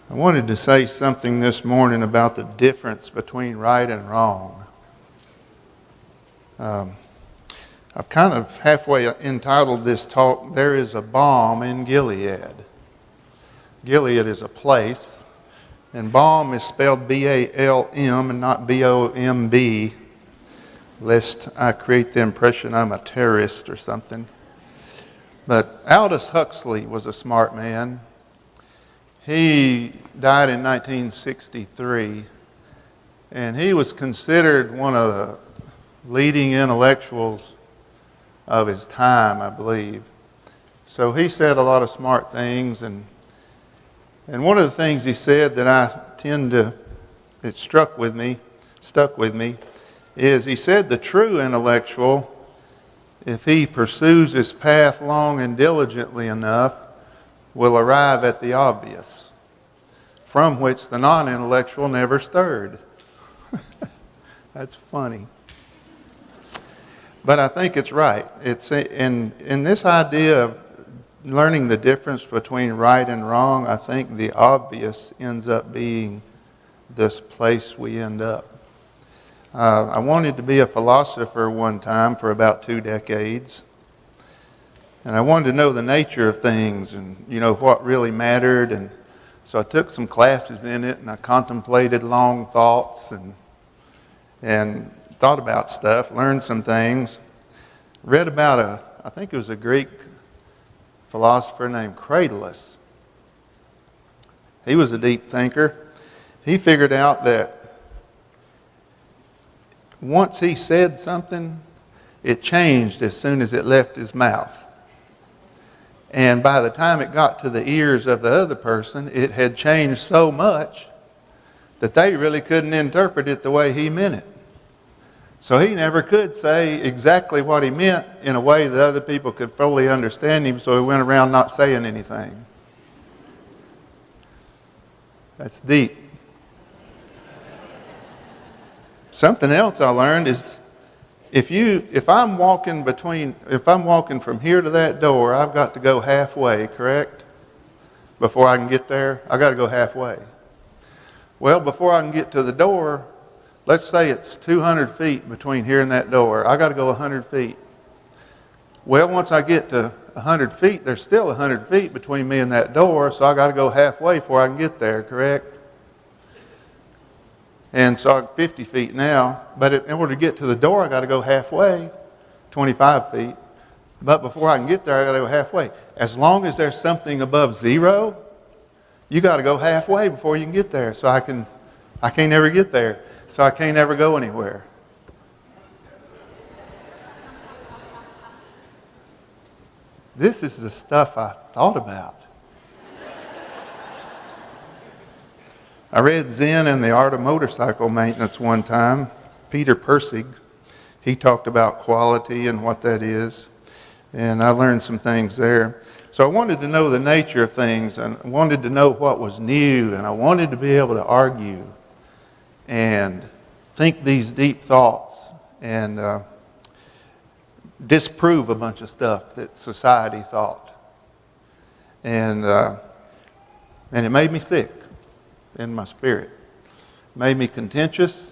I wanted to say something this morning about the difference between right and wrong. I've kind of halfway entitled this talk, There is a Balm in Gilead. Gilead is a place, and balm is spelled B-A-L-M and not B-O-M-B, lest I create the impression I'm a terrorist or something. But Aldous Huxley was a smart man. He died in 1963, and he was considered one of the leading intellectuals of his time, I believe. So he said a lot of smart things, and one of the things he said that it stuck with me, is he said the true intellectual, if he pursues his path long and diligently enough, will arrive at the obvious, from which the non-intellectual never stirred. That's funny. But I think it's right. It's in this idea of learning the difference between right and wrong, I think the obvious ends up being this place we end up. I wanted to be a philosopher one time for about 2 decades. And I wanted to know the nature of things and, what really mattered. And so I took some classes in it, and I contemplated long thoughts and thought about stuff, learned some things. Read about I think it was a Greek philosopher named Cratylus. He was a deep thinker. He figured out that once he said something, it changed as soon as it left his mouth. And by the time it got to the ears of the other person, it had changed so much that they really couldn't interpret it the way he meant it. So he never could say exactly what he meant in a way that other people could fully understand him, so he went around not saying anything. That's deep. Something else I learned is if I'm walking from here to that door, I've got to go halfway, correct? Before I can get there, I got to go halfway. Well, before I can get to the door, let's say it's 200 feet between here and that door. I got to go 100 feet. Well, once I get to 100 feet, there's still 100 feet between me and that door, so I got to go halfway before I can get there, correct? And so I'm 50 feet now, but in order to get to the door, I got to go halfway, 25 feet. But before I can get there, I got to go halfway. As long as there's something above zero, you got to go halfway before you can get there. So I can't never get there. So I can't ever go anywhere. This is the stuff I thought about. I read Zen and the Art of Motorcycle Maintenance one time. Peter Persig, he talked about quality and what that is. And I learned some things there. So I wanted to know the nature of things, and I wanted to know what was new, and I wanted to be able to argue and think these deep thoughts and disprove a bunch of stuff that society thought. And it made me sick in my spirit. It made me contentious,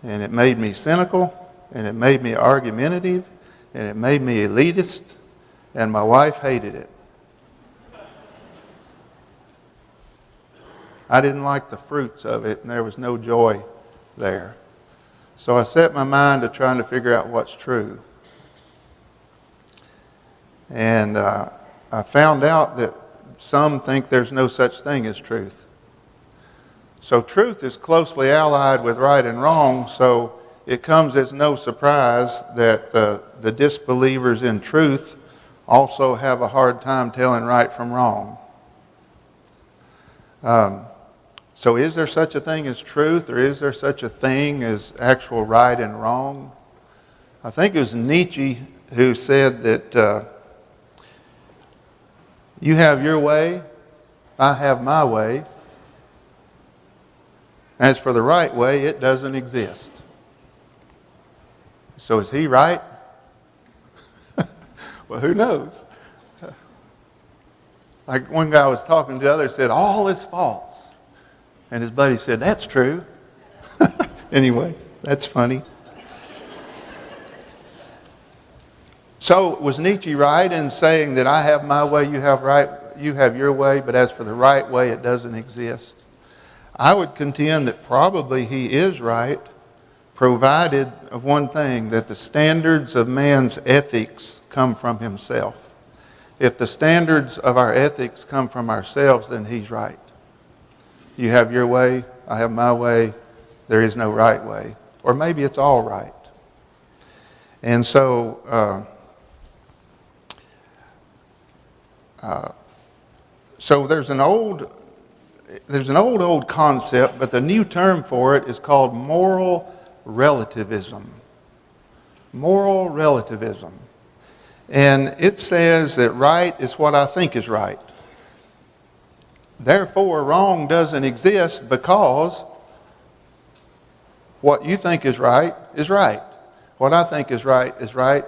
and it made me cynical, and it made me argumentative, and it made me elitist, and my wife hated it. I didn't like the fruits of it, and there was no joy there. So I set my mind to trying to figure out what's true. And I found out that some think there's no such thing as truth. So truth is closely allied with right and wrong, so it comes as no surprise that the disbelievers in truth also have a hard time telling right from wrong. So is there such a thing as truth, or is there such a thing as actual right and wrong? I think it was Nietzsche who said that you have your way, I have my way. As for the right way, it doesn't exist. So is he right? Well, who knows? Like one guy was talking to the other, said, all is false. And his buddy said, "That's true." Anyway, that's funny. So was Nietzsche right in saying that I have my way, you have your way, but as for the right way, it doesn't exist? I would contend that probably he is right, provided of one thing, that the standards of man's ethics come from himself. If the standards of our ethics come from ourselves, then he's right. You have your way, I have my way, there is no right way. Or maybe it's all right. And so, there's an old concept, but the new term for it is called moral relativism. Moral relativism. And it says that right is what I think is right. Therefore, wrong doesn't exist because what you think is right is right. What I think is right,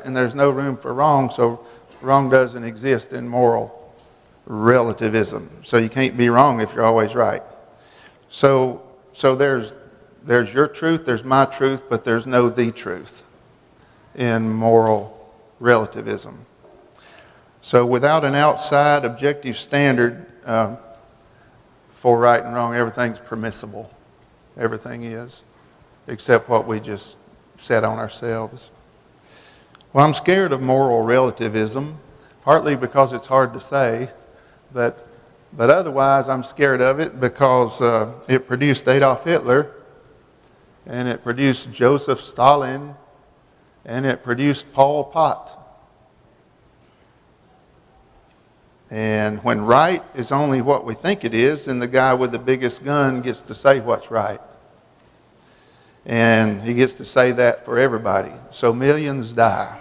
and there's no room for wrong, so wrong doesn't exist in moral relativism. So you can't be wrong if you're always right. So there's your truth, there's my truth, but there's no the truth in moral relativism. So without an outside objective standard for right and wrong, everything's permissible. Everything is, except what we just set on ourselves. Well, I'm scared of moral relativism, partly because it's hard to say, but otherwise I'm scared of it because it produced Adolf Hitler, and it produced Joseph Stalin, and it produced Pol Pot. And when right is only what we think it is, then the guy with the biggest gun gets to say what's right. And he gets to say that for everybody. So millions die.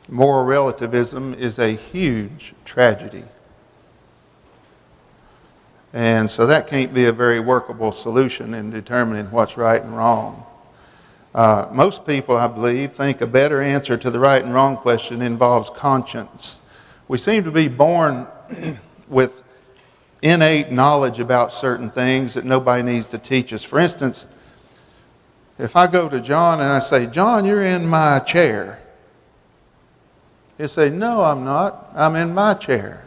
Moral relativism is a huge tragedy. And so that can't be a very workable solution in determining what's right and wrong. Most people, I believe, think a better answer to the right and wrong question involves conscience. We seem to be born with innate knowledge about certain things that nobody needs to teach us. For instance, if I go to John and I say, "John, you're in my chair," he'll say, "No, I'm not. I'm in my chair."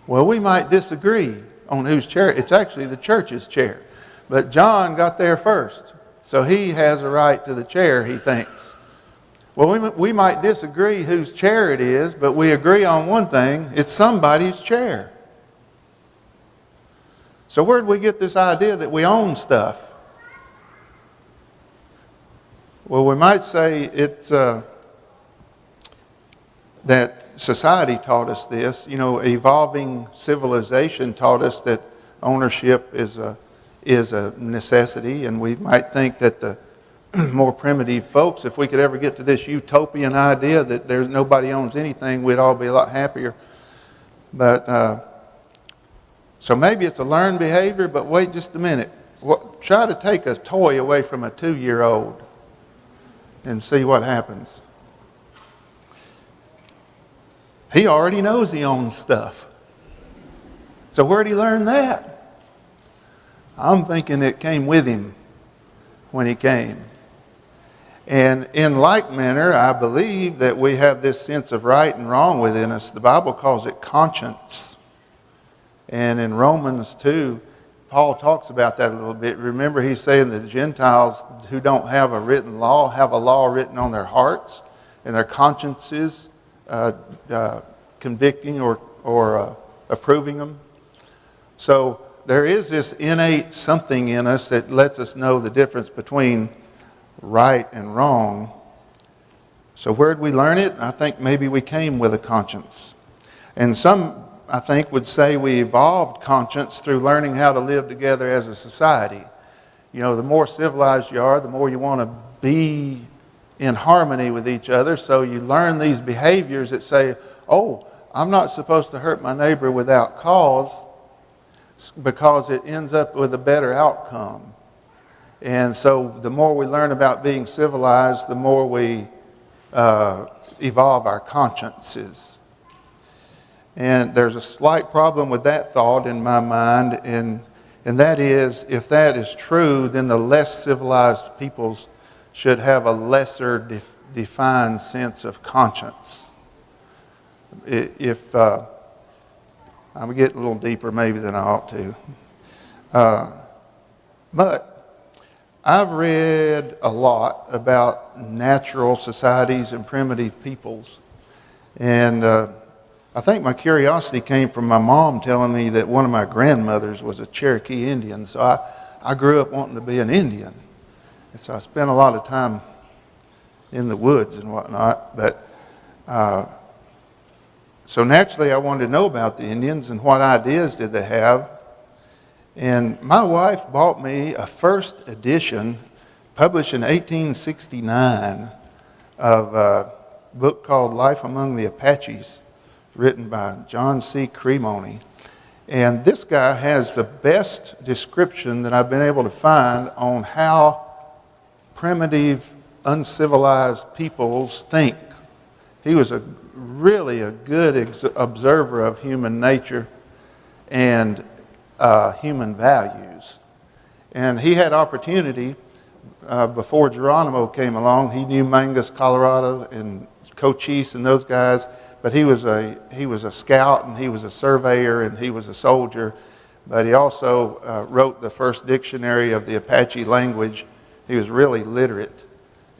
Well, we might disagree on whose chair. It's actually the church's chair. But John got there first, so he has a right to the chair, he thinks. Well, we might disagree whose chair it is, but we agree on one thing: it's somebody's chair. So where did we get this idea that we own stuff? Well, we might say it's that society taught us this. You know, evolving civilization taught us that ownership is a necessity, and we might think that the more primitive folks, if we could ever get to this utopian idea that there's nobody owns anything, we'd all be a lot happier. But so maybe it's a learned behavior, but wait just a minute. Try to take a toy away from a 2-year-old and see what happens. He already knows he owns stuff. So where'd he learn that? I'm thinking it came with him when he came. And in like manner, I believe that we have this sense of right and wrong within us. The Bible calls it conscience. And in Romans 2, Paul talks about that a little bit. Remember, he's saying that the Gentiles who don't have a written law have a law written on their hearts and their consciences convicting or approving them. So there is this innate something in us that lets us know the difference between right and wrong. So where did we learn it? I think maybe we came with a conscience. And some, I think, would say we evolved conscience through learning how to live together as a society. You know, the more civilized you are, the more you want to be in harmony with each other. So you learn these behaviors that say, "Oh, I'm not supposed to hurt my neighbor without cause," because it ends up with a better outcome. And so the more we learn about being civilized, the more we evolve our consciences. And there's a slight problem with that thought in my mind, and that is, if that is true, then the less civilized peoples should have a lesser defined sense of conscience. If I'm getting a little deeper maybe than I ought to. But I've read a lot about natural societies and primitive peoples. And I think my curiosity came from my mom telling me that one of my grandmothers was a Cherokee Indian. So I grew up wanting to be an Indian. And so I spent a lot of time in the woods and whatnot. But so naturally I wanted to know about the Indians and what ideas did they have. And my wife bought me a first edition, published in 1869, of a book called Life Among the Apaches, written by John C. Cremoni. And this guy has the best description that I've been able to find on how primitive, uncivilized peoples think. He was really a good observer of human nature and human values. And he had opportunity before Geronimo came along. He knew Mangus, Colorado, and Cochise and those guys, but he was a scout, and he was a surveyor, and he was a soldier. But he also wrote the first dictionary of the Apache language. He was really literate,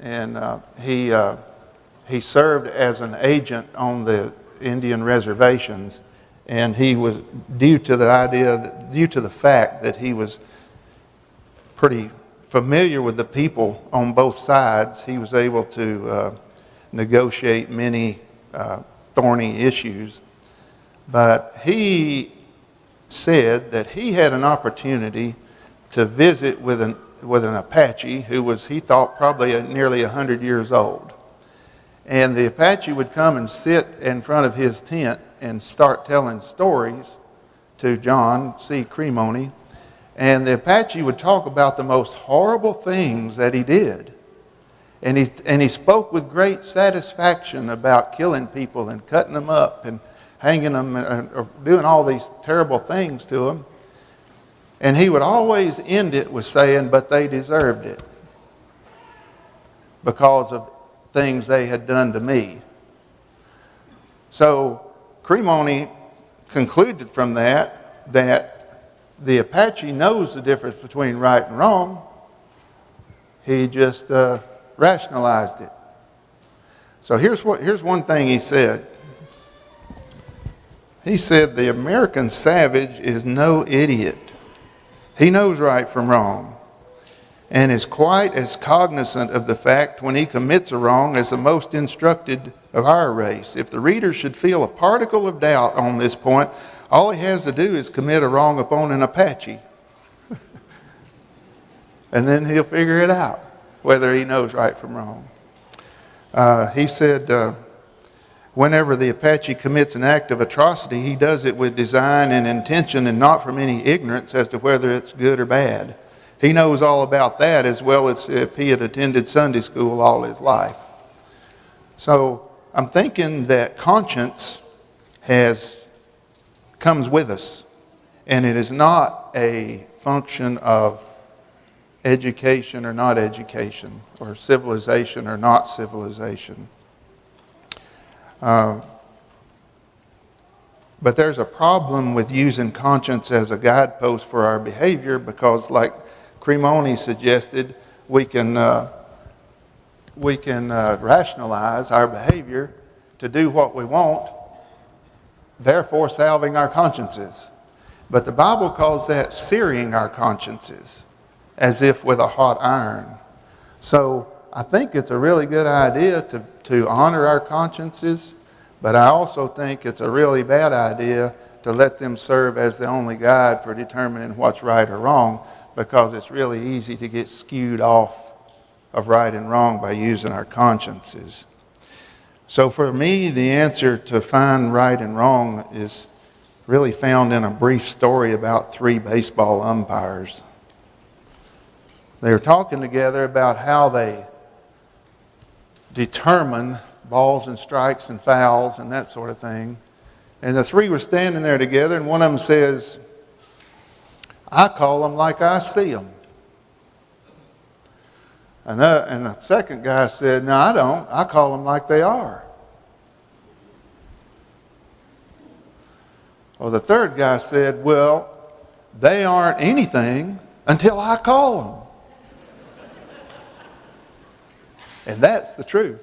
and he served as an agent on the Indian reservations. And he was, due to the fact that he was pretty familiar with the people on both sides, he was able to negotiate many thorny issues. But he said that he had an opportunity to visit with an Apache who was, he thought, probably nearly 100 years old. And the Apache would come and sit in front of his tent and start telling stories to John C. Cremoni. And the Apache would talk about the most horrible things that he did. And he spoke with great satisfaction about killing people and cutting them up and hanging them or doing all these terrible things to them. And he would always end it with saying, but they deserved it because of things they had done to me. So Cremoni concluded from that the Apache knows the difference between right and wrong. He just rationalized it. So here's one thing he said. He said the American savage is no idiot. He knows right from wrong and is quite as cognizant of the fact when he commits a wrong as the most instructed of our race. If the reader should feel a particle of doubt on this point, all he has to do is commit a wrong upon an Apache. And then he'll figure it out, whether he knows right from wrong. He said, whenever the Apache commits an act of atrocity, he does it with design and intention and not from any ignorance as to whether it's good or bad. He knows all about that as well as if he had attended Sunday school all his life. So I'm thinking that conscience comes with us, and it is not a function of education or not education, or civilization or not civilization. But there's a problem with using conscience as a guidepost for our behavior because, like Cremoni suggested, we can rationalize our behavior to do what we want, therefore salving our consciences. But the Bible calls that searing our consciences, as if with a hot iron. So I think it's a really good idea to honor our consciences, but I also think it's a really bad idea to let them serve as the only guide for determining what's right or wrong, because it's really easy to get skewed off of right and wrong by using our consciences. So for me, the answer to find right and wrong is really found in a brief story about 3 baseball umpires. They were talking together about how they determine balls and strikes and fouls and that sort of thing. And the three were standing there together, and one of them says, I call them like I see them. And the second guy said, no, I don't. I call them like they are. Well, the third guy said, well, they aren't anything until I call them. And that's the truth.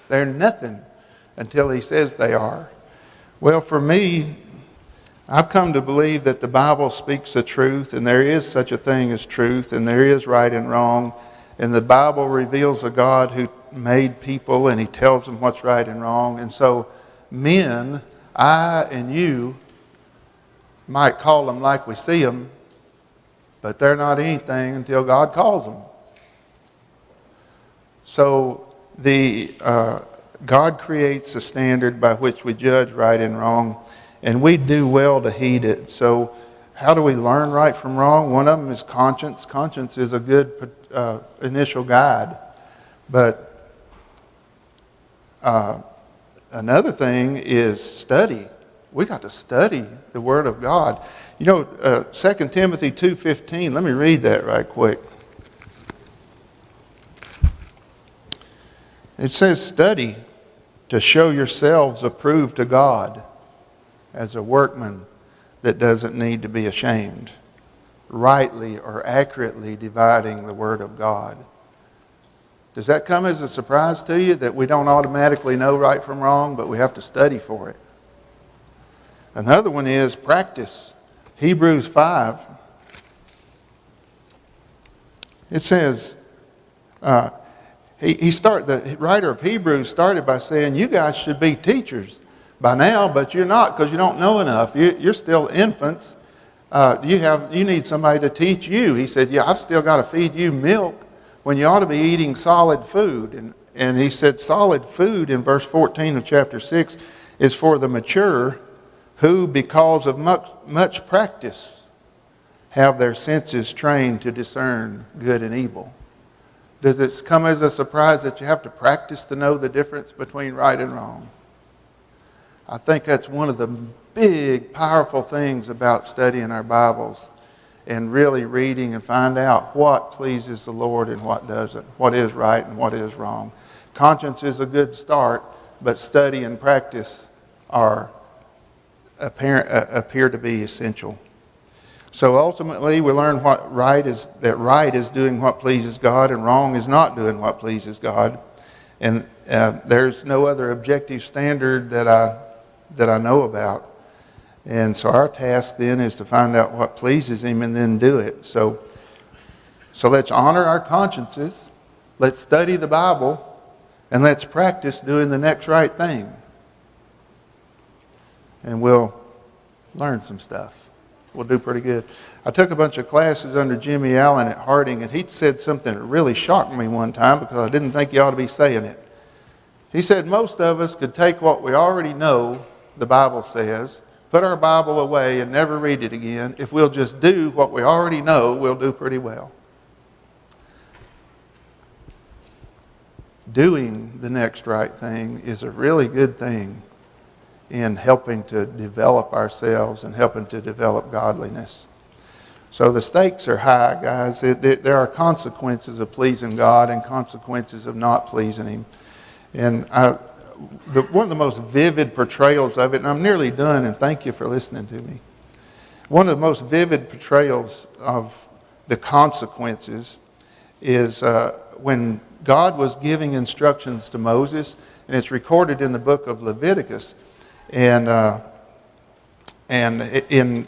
They're nothing until he says they are. Well, for me, I've come to believe that the Bible speaks the truth, and there is such a thing as truth, and there is right and wrong. And the Bible reveals a God who made people, and he tells them what's right and wrong. And so men, I and you, might call them like we see them, but they're not anything until God calls them. So God creates a standard by which we judge right and wrong, and we do well to heed it. So how do we learn right from wrong? One of them is conscience. Conscience is a good initial guide. But another thing is study. We got to study the Word of God. You know, 2 Timothy 2:15, let me read that right quick. It says, study to show yourselves approved to God as a workman that doesn't need to be ashamed, rightly or accurately dividing the Word of God. Does that come as a surprise to you that we don't automatically know right from wrong, but we have to study for it? Another one is practice. Hebrews 5. It says, the writer of Hebrews started by saying, you guys should be teachers by now, but you're not because you don't know enough. You're still infants. You need somebody to teach you. He said, yeah, I've still got to feed you milk when you ought to be eating solid food. And he said solid food in verse 14 of chapter 6 is for the mature who, because of much practice, have their senses trained to discern good and evil. Does it come as a surprise that you have to practice to know the difference between right and wrong? I think that's one of the big, powerful things about studying our Bibles and really reading and find out what pleases the Lord and what doesn't, what is right and what is wrong. Conscience is a good start, but study and practice appear to be essential. So ultimately, we learn that right is doing what pleases God, and wrong is not doing what pleases God. And there's no other objective standard that I know about. And so our task then is to find out what pleases Him and then do it. So let's honor our consciences, let's study the Bible, and let's practice doing the next right thing. And we'll learn some stuff. We'll do pretty good. I took a bunch of classes under Jimmy Allen at Harding, and he said something that really shocked me one time because I didn't think you ought to be saying it. He said most of us could take what we already know the Bible says, put our Bible away and never read it again. If we'll just do what we already know, we'll do pretty well. Doing the next right thing is a really good thing in helping to develop ourselves and helping to develop godliness. So the stakes are high, guys. There are consequences of pleasing God and consequences of not pleasing Him. And one of the most vivid portrayals of it, and I'm nearly done, and thank you for listening to me. One of the most vivid portrayals of the consequences is when God was giving instructions to Moses, and it's recorded in the book of Leviticus. And in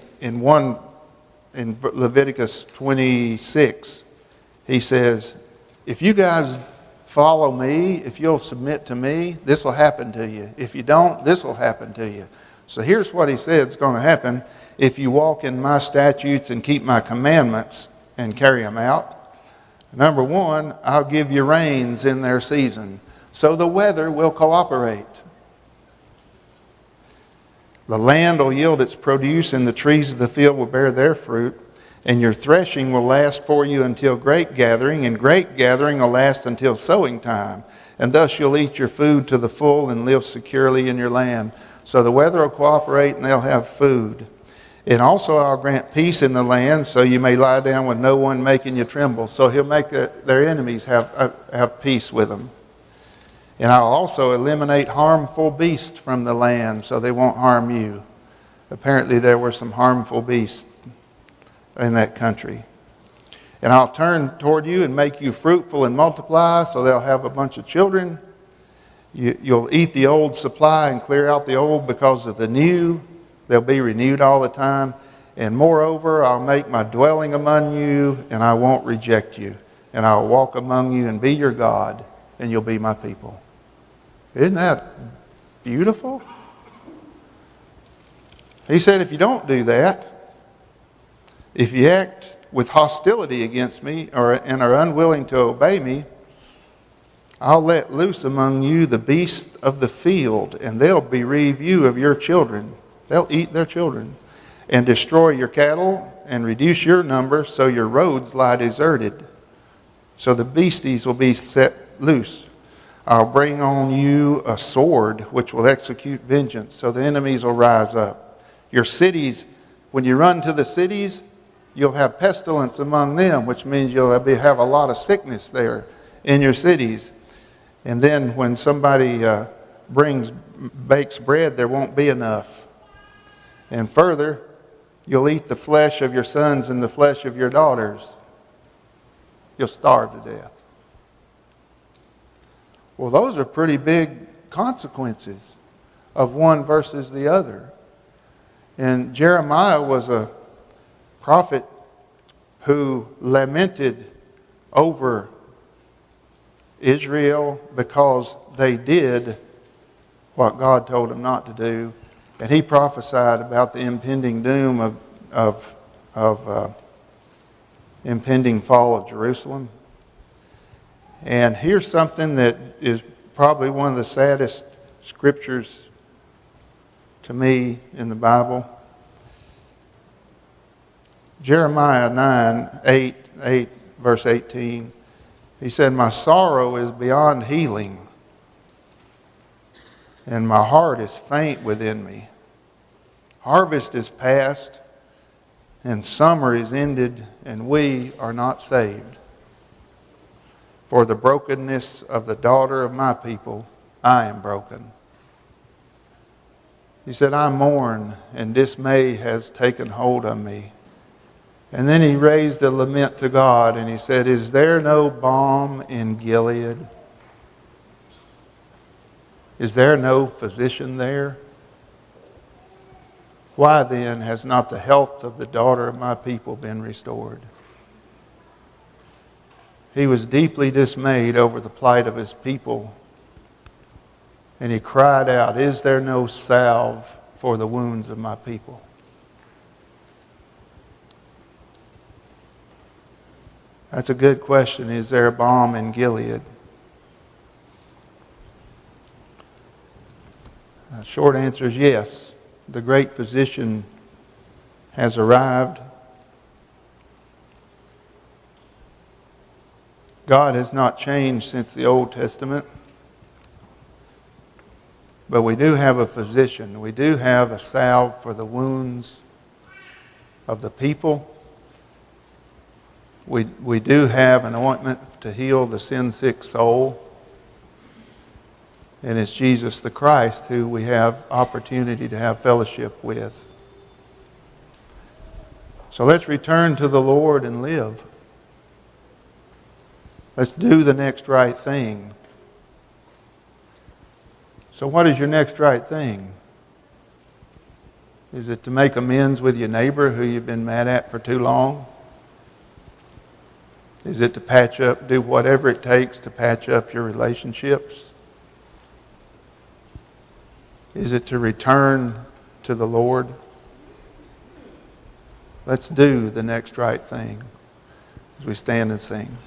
Leviticus 26, he says, if you guys follow me, if you'll submit to me, this will happen to you. If you don't, this will happen to you. So here's what he said is going to happen. If you walk in my statutes and keep my commandments and carry them out, number one, I'll give you rains in their season, so the weather will cooperate. The land will yield its produce, and the trees of the field will bear their fruit, and your threshing will last for you until grape gathering, and grape gathering will last until sowing time. And thus you'll eat your food to the full and live securely in your land. So the weather will cooperate and they'll have food. And also I'll grant peace in the land, so you may lie down with no one making you tremble. So he'll make their enemies have peace with them. And I'll also eliminate harmful beasts from the land, so they won't harm you. Apparently there were some harmful beasts in that country. And I'll turn toward you and make you fruitful and multiply, so they'll have a bunch of children. You'll eat the old supply and clear out the old because of the new. They'll be renewed all the time. And moreover, I'll make my dwelling among you, and I won't reject you. And I'll walk among you and be your God, and you'll be my people. Isn't that beautiful? He said, if you don't do that, if you act with hostility against me and are unwilling to obey me, I'll let loose among you the beasts of the field, and they'll bereave you of your children. They'll eat their children and destroy your cattle and reduce your number so your roads lie deserted. So the beasties will be set loose. I'll bring on you a sword which will execute vengeance, so the enemies will rise up. Your cities, when you run to the cities, you'll have pestilence among them, which means you'll have a lot of sickness there in your cities. And then when somebody bakes bread, there won't be enough. And further, you'll eat the flesh of your sons and the flesh of your daughters. You'll starve to death. Well, those are pretty big consequences of one versus the other. And Jeremiah was a prophet who lamented over Israel because they did what God told them not to do. And he prophesied about the impending doom of impending fall of Jerusalem. And here's something that is probably one of the saddest scriptures to me in the Bible. Jeremiah 8 verse 18. He said, my sorrow is beyond healing, and my heart is faint within me. Harvest is past, and summer is ended, and we are not saved. For the brokenness of the daughter of my people, I am broken. He said, I mourn, and dismay has taken hold of me. And then he raised a lament to God, and he said, is there no balm in Gilead? Is there no physician there? Why then has not the health of the daughter of my people been restored? He was deeply dismayed over the plight of his people. And he cried out, is there no salve for the wounds of my people? That's a good question. Is there a balm in Gilead? The short answer is yes. The great physician has arrived. God has not changed since the Old Testament. But we do have a physician. We do have a salve for the wounds of the people. We do have an ointment to heal the sin-sick soul. And it's Jesus the Christ who we have opportunity to have fellowship with. So let's return to the Lord and live. Let's do the next right thing. So what is your next right thing? Is it to make amends with your neighbor who you've been mad at for too long? Is it to patch up, do whatever it takes to patch up your relationships? Is it to return to the Lord? Let's do the next right thing as we stand and sing.